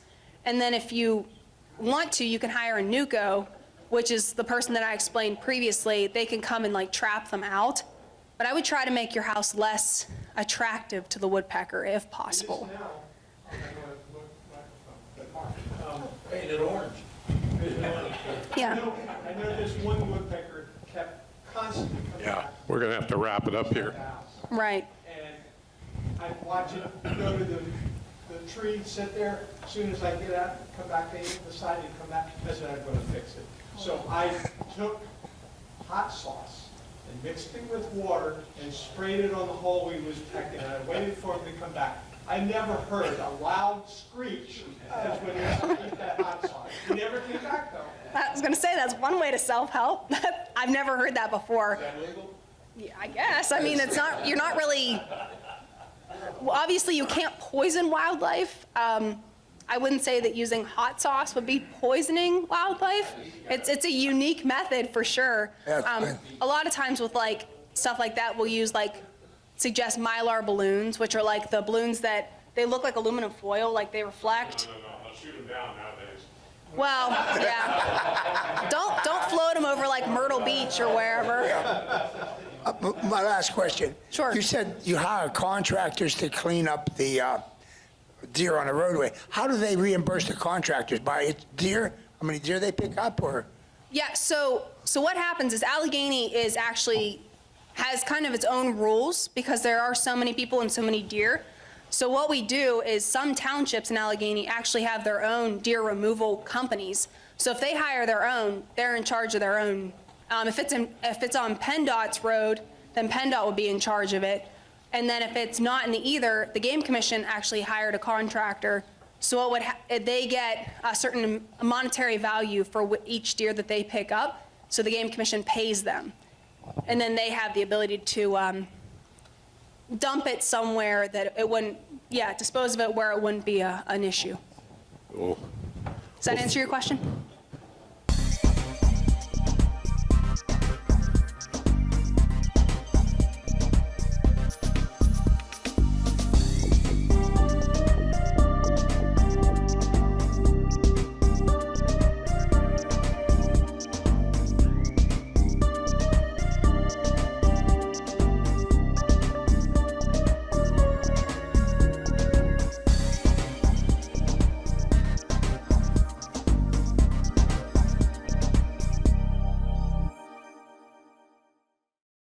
And then if you want to, you can hire a nuco, which is the person that I explained previously. They can come and like trap them out. But I would try to make your house less attractive to the woodpecker if possible. Painted orange. Yeah. I know this one woodpecker kept constantly coming Yeah, we're going to have to wrap it up here. Right. And I'd watch it go to the tree, sit there. As soon as I get out, come back to the side and come back, I said I'm going to fix it. So I took hot sauce and mixed it with water and sprayed it on the hole we was pecking, and I waited for him to come back. I never heard a loud screech as when you eat that hot sauce. He never came back though. I was going to say that's one way to self-help. I've never heard that before. Is that legal? Yeah, I guess. I mean, you're not really, well, obviously you can't poison wildlife. I wouldn't say that using hot sauce would be poisoning wildlife. It's a unique method for sure. A lot of times with like stuff like that, we'll use suggest Mylar balloons, which are like the balloons that they look like aluminum foil, like they reflect. No, shoot them down nowadays. Well, yeah. Don't float them over like Myrtle Beach or wherever. My last question. Sure. You said you hire contractors to clean up the deer on the roadway. How do they reimburse the contractors? By deer? How many deer they pick up, or? Yeah, so what happens is Allegheny has kind of its own rules because there are so many people and so many deer. So what we do is some townships in Allegheny actually have their own deer removal companies. So if they hire their own, they're in charge of their own. If it's on PennDOT's road, then PennDOT will be in charge of it. And then if it's not in the either, the Game Commission actually hired a contractor. So they get a certain monetary value for each deer that they pick up. So the Game Commission pays them. And then they have the ability to dump it somewhere that it wouldn't, dispose of it where it wouldn't be an issue. Cool. Does that answer your question?